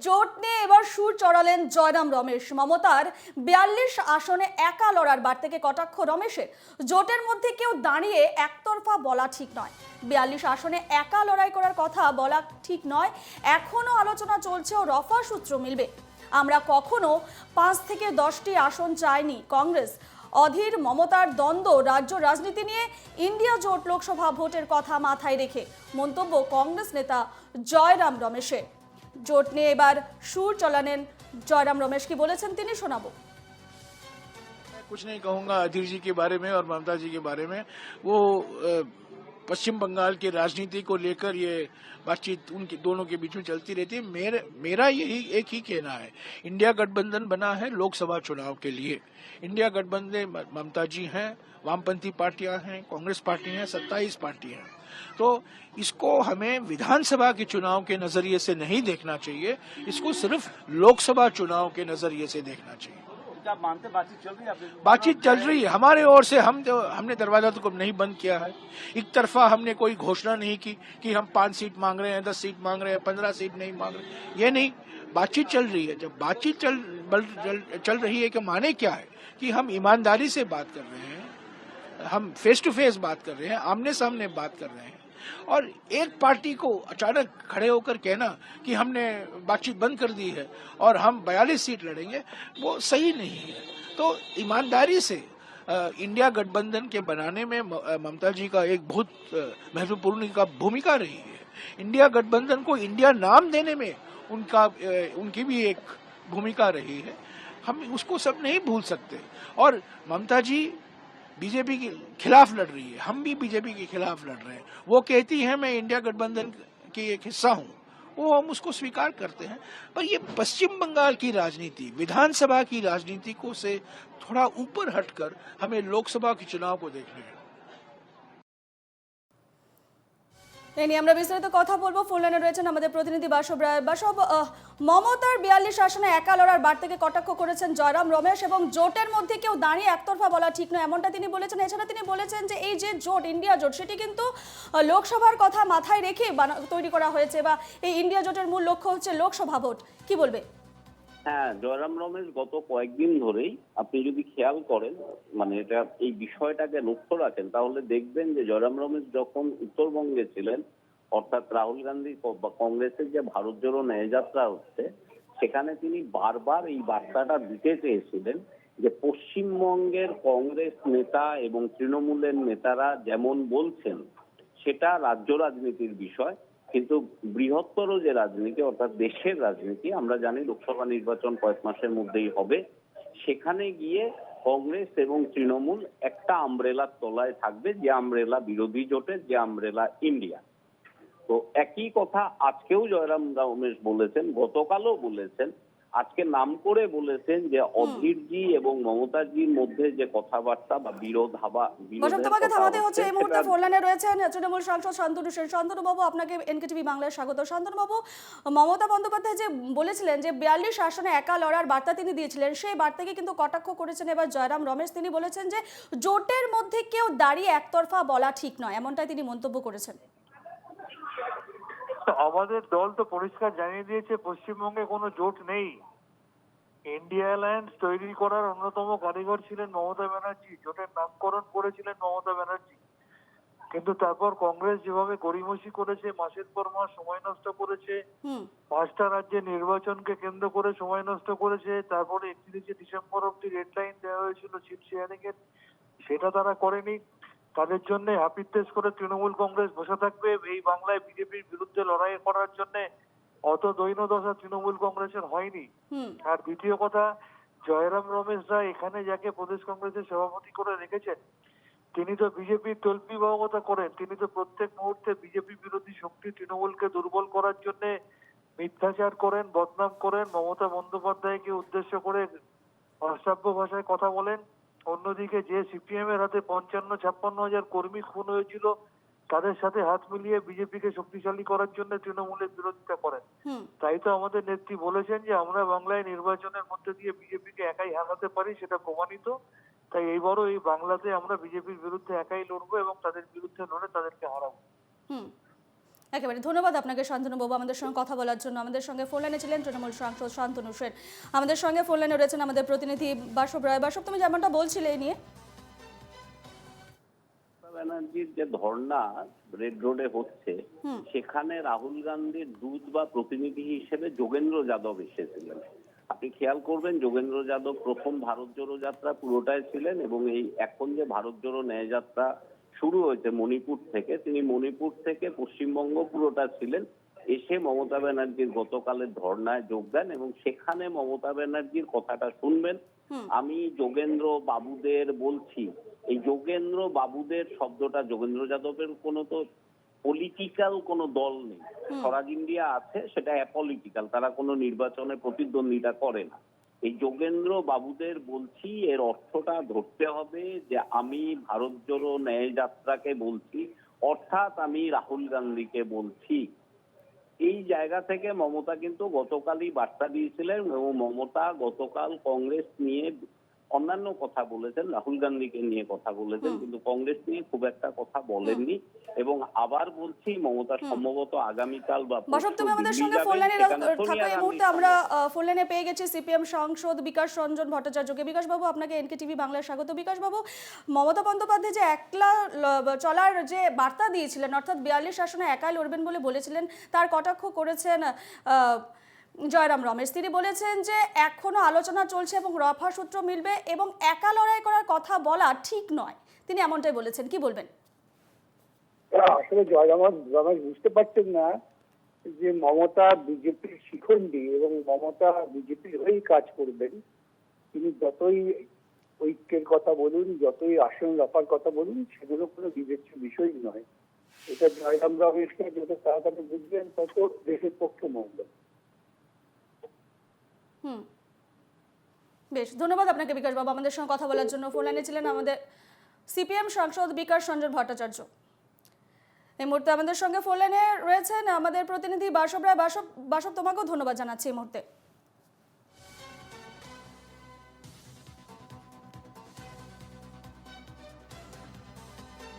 জোট নিয়ে এবার সুর চড়ালেন জয়রাম রমেশ। মমতার ৪২ আসনে একা লড়ার বার থেকে কটাক্ষ রমেশের। জোটের মধ্যে কেউ দাঁড়িয়ে একতরফা বলা ঠিক নয়। ৪২ আসনে একা লড়াই করার কথা বলা ঠিক নয়। এখনো আলোচনা চলছে ও রফা সূত্র মিলবে। আমরা কখনো ৫ থেকে ১০টি আসন চাইনি। কংগ্রেস অধীর মমতার দ্বন্দ্ব রাজ্য রাজনীতি নিয়ে ইন্ডিয়া জোট লোকসভা ভোটের কথা মাথায় রেখে মন্তব্য কংগ্রেস নেতা জয়রাম রমেশের। জোট নিয়ে এবার সুর চলালেন জয়রাম রমেশ। কি বলেছেন তিনি শোনাবো। कुछ नहीं कहूंगा अधीर जी के बारे में और ममता जी के बारे में। वो पश्चिम बंगाल की राजनीति को लेकर ये बातचीत उनके दोनों के बीच में चलती रहती है। मेरा यही एक ही कहना है, इंडिया गठबंधन बना है लोकसभा चुनाव के लिए। इंडिया गठबंधन ममता जी हैं, वामपंथी पार्टियां हैं, कांग्रेस पार्टी हैं, 27 पार्टी हैं। तो इसको हमें विधानसभा के चुनाव के नजरिए से नहीं देखना चाहिए, इसको सिर्फ लोकसभा चुनाव के नजरिए से देखना चाहिए। आप मानते बातचीत चल रही है? बातचीत चल रही है हमारे ओर से। हमने दरवाजा तो नहीं बंद किया है। एक तरफा हमने कोई घोषणा नहीं की कि हम 5 सीट मांग रहे हैं, 10 सीट मांग रहे हैं, 15 सीट नहीं मांग रहे, ये नहीं। बातचीत चल रही है। जब बातचीत चल रही है कि माने क्या है कि हम ईमानदारी से बात कर रहे हैं, हम फेस टू फेस बात कर रहे हैं, आमने सामने बात कर रहे हैं। और एक पार्टी को अचानक खड़े होकर कहना कि हमने बातचीत बंद कर दी है और हम 42 सीट लड़ेंगे, वो सही नहीं है। तो ईमानदारी से इंडिया गठबंधन के बनाने में ममता जी का एक बहुत महत्वपूर्ण भूमिका रही है। इंडिया गठबंधन को इंडिया नाम देने में उनकी भी एक भूमिका रही है। हम उसको सब नहीं भूल सकते। और ममता जी बीजेपी के खिलाफ लड़ रही है, हम भी बीजेपी के खिलाफ लड़ रहे हैं। वो कहती है मैं इंडिया गठबंधन की एक हिस्सा हूं, वो हम उसको स्वीकार करते हैं। पर ये पश्चिम बंगाल की राजनीति, विधानसभा की राजनीति को से थोड़ा ऊपर हटकर हमें लोकसभा के चुनाव को देखना है। এই নিয়ে আমরা বিস্তারিত কথা বলবো। ফোন লাইনে রয়েছেন আমাদের প্রতিনিধি বাসব রায়। বাসব, মমতার ৪২ আসনে একা লড়ার বার থেকে কটাক্ষ করেছেন জয়রাম রমেশ এবং জোটের মধ্যে কেউ দাঁড়িয়ে একতরফা বলা ঠিক নয়, এমনটা তিনি বলেছেন। এছাড়া তিনি বলেছেন যে এই যে জোট, ইন্ডিয়া জোট, সেটি কিন্তু লোকসভার কথা মাথায় রেখে তৈরি করা হয়েছে, বা এই ইন্ডিয়া জোটের মূল লক্ষ্য হচ্ছে লোকসভা ভোট। কি বলবে? হ্যাঁ, জয়রাম রমেশ গত কয়েকদিন ধরেই আপনি যদি খেয়াল করেন, মানে এটা এই বিষয়টাকে লক্ষ্য রাখেন, তাহলে দেখবেন যে জয়রাম রমেশ যখন উত্তরবঙ্গে ছিলেন, অর্থাৎ রাহুল গান্ধী কংগ্রেসের যে ভারত জোড়ো ন্যায়যাত্রা হচ্ছে, সেখানে তিনি বারবার এই বার্তাটা দিতে চেয়েছিলেন যে পশ্চিমবঙ্গের কংগ্রেস নেতা এবং তৃণমূলের নেতারা যেমন বলছেন সেটা রাজ্য রাজনীতির বিষয়, কিন্তু বৃহত্তর যে রাজনীতি অর্থাৎ দেশের রাজনীতি, আমরা জানি লোকসভা নির্বাচন কয়েক মাসের মধ্যেই হবে, সেখানে গিয়ে কংগ্রেস এবং তৃণমূল একটা আমব্রেলার তলায় থাকবে, যে আমব্রেলা বিরোধী জোটের, যে আমব্রেলা ইন্ডিয়া। তো একই কথা আজকেও জয়রাম রমেশ বলেছেন, গতকালও বলেছেন, আজকে নাম করে বলেছেন যে অধীরজি এবং মমতাজির মধ্যে যে কথাবার্তা বা তোমাকে থামাতে হচ্ছে। এই মুহূর্তে ফোন লাইনে রয়েছেন তৃণমূল সাংসদ শান্তনু সেন। শান্তনু বাবু, আপনাকে এনকেটিভি বাংলায় স্বাগত। শান্তনু বাবু, মমতা বন্দ্যোপাধ্যায় যে বলেছিলেন যে ৪২ আসনে একা লড়ার বার্তা তিনি দিয়েছিলেন, সেই বার্তাকে কিন্তু কটাক্ষ করেছেন এবার জয়রাম রমেশ। তিনি বলেছেন যে জোটের মধ্যে কেউ দাঁড়িয়ে একতরফা বলা ঠিক নয়, এমনটাই তিনি মন্তব্য করেছেন। আমাদের দল তো পরিষ্কার জানিয়ে দিয়েছে পশ্চিমবঙ্গে কোনো জোট নেই। ইন্ডিয়া অ্যালায়েন্স তৈরি করার অন্যতম কারিগর ছিলেন মমতা ব্যানার্জি, জোটের নামকরণ করেছিলেন মমতা ব্যানার্জি। কিন্তু তারপর কংগ্রেস যেভাবে গড়িমসি করেছে, মাসের পর মাস সময় নষ্ট করেছে, 5টা রাজ্যে নির্বাচনকে কেন্দ্র করে সময় নষ্ট করেছে, তারপরে 31শে ডিসেম্বর অব্দি ডেডলাইন দেওয়া হয়েছিল সিট শেয়ারিং এর, সেটা তারা করেনি। তাদের জন্য হাপিত্তেশ করে তৃণমূল কংগ্রেস বসে থাকবে এই বাংলায় বিজেপির বিরুদ্ধে লড়াই করার জন্য? অত দৈন্যদশা তৃণমূল কংগ্রেসের হয়নি। আর দ্বিতীয় কথা, জয়রাম রমেশরা এখানে যাকে প্রদেশ কংগ্রেসের সভাপতি করে রেখেছেন, তিনি তো বিজেপির তল্পিবাহকতা করেন। তিনি তো প্রত্যেক মুহূর্তে বিজেপি বিরোধী শক্তি তৃণমূলকে দুর্বল করার জন্য মিথ্যাচার করেন, বদনাম করেন, মমতা বন্দ্যোপাধ্যায়কে উদ্দেশ্য করে অশ্রাব্য ভাষায় কথা বলেন। অন্যদিকে যে সিপিএম এর হাতে 55-56 হাজার কর্মী খুন হয়েছিল, তাদের সাথে হাত মিলিয়ে বিজেপিকে শক্তিশালী করার জন্য তৃণমূলের বিরোধিতা করেন। তাই তো আমাদের নেত্রী বলেছেন যে আমরা বাংলায় নির্বাচনের মধ্যে দিয়ে বিজেপিকে একাই হারাতে পারি, সেটা প্রমাণিত। তাই এইবারও এই বাংলাতে আমরা বিজেপির বিরুদ্ধে একাই লড়বো এবং তাদের বিরুদ্ধে লড়ে তাদেরকে হারাবো। একেবারে ধন্যবাদ আপনাকে শান্তনু বাবু আমাদের সঙ্গে কথা বলার জন্য। আমাদের সঙ্গে ফোন লাইনে ছিলেন তৃণমূল সাংসদ শান্তনু সেন। আমাদের সঙ্গে ফোন লাইনে রয়েছেন আমাদের প্রতিনিধি বাসব রায়। বাসব, তুমি যেমনটা বলছিলে এই নিয়ে। মমতা ব্যানার্জির যে ধর্ণা রেড রোডে হচ্ছে, সেখানে রাহুল গান্ধীর দূত বা প্রতিনিধি হিসেবে যোগেন্দ্র যাদব এসেছিলেন। আপনি খেয়াল করবেন, যোগেন্দ্র যাদব প্রথম ভারত জোড়ো যাত্রা পুরোটায় ছিলেন, এবং এই এখন যে ভারত জোড়ো ন্যায় যাত্রা শুরু হয়েছে মণিপুর থেকে, তিনি মণিপুর থেকে পশ্চিমবঙ্গ পুরোটা ছিলেন। এসে মমতা ব্যানার্জির গতকালের ধর্নায় যোগ দেন এবং সেখানে মমতা ব্যানার্জির কথাটা শুনবেন। আমি যোগেন্দ্র বাবুদের বলছি, এই যোগেন্দ্র বাবুদের শব্দটা, যোগেন্দ্র যাদবের কোনো তো পলিটিক্যাল কোনো দল নেই, স্বরাজ ইন্ডিয়া আছে, সেটা অ্যাপলিটিক্যাল, তারা কোনো নির্বাচনে প্রতিদ্বন্দ্বিতা করে না। এই যোগেন্দ্র বাবুদের বলছি, এর অর্থটা ধরতে হবে যে আমি ভারত জোড়ো ন্যায় যাত্রাকে বলছি, অর্থাৎ আমি রাহুল গান্ধীকে বলছি। এই জায়গা থেকে মমতা কিন্তু গতকালই বার্তা দিয়েছিলেন, এবং মমতা গতকাল কংগ্রেস নিয়ে অন্যান্য কথা বলেছেন, রাহুল গান্ধীকে নিয়ে কথা বলেছেন, কিন্তু কংগ্রেস নিয়ে খুব একটা কথা বলেননি। এবং আবার বলছি, মমতা সম্ভবত আগামীকাল বা বাসব, তুমি আমাদের সঙ্গে ফোন লাইনে থাকো। এই মুহূর্তে আমরা ফোন লাইনে পেয়ে গেছি সিপিএম সাংসদ বিকাশ রঞ্জন ভট্টাচার্যকে। বিকাশ বাবু, আপনাকে এনকেটিভি বাংলায় স্বাগত। বিকাশ বাবু, মমতা বন্দ্যোপাধ্যায় যে একলা চলার যে বার্তা দিয়েছিলেন, অর্থাৎ 42 আসনে একাই লড়বেন বলে বলেছিলেন, তার কটাক্ষ করেছেন জয়রাম রমেশ। তিনি বলেছেন যে এখনো আলোচনা চলছে এবং রফা সূত্র মিলবে এবং একা লড়াই করার কথা বলা ঠিক নয়, তিনি এমনটাই বলেছেন। কি বলবেন? আসলে রমেশ বুঝতে পারছেন না যে মমতা বিজেপির শিখণ্ডী এবং মমতা বিজেপির হয়েই কাজ করবেন। তিনি যতই ঐক্যের কথা বলুন, যতই আসন রফার কথা বলুন, সেগুলো কোনো বিবেচ্য বিষয় নয়। এটা জয়রাম রমেশকে যত তাড়াতাড়ি বুঝবেন তত দেশের পক্ষে মঙ্গল। বেশ, ধন্যবাদ আপনাকে বিকাশ বাবু আমাদের সঙ্গে কথা বলার জন্য। ফোন লাইনে ছিলেন আমাদের সিপিএম সাংসদ বিকাশ রঞ্জন ভট্টাচার্য। এই মুহূর্তে আমাদের সঙ্গে ফোন লাইনে রয়েছেন আমাদের প্রতিনিধি বাসব রায়। বাসব, তোমাকেও ধন্যবাদ জানাচ্ছি এই মুহূর্তে।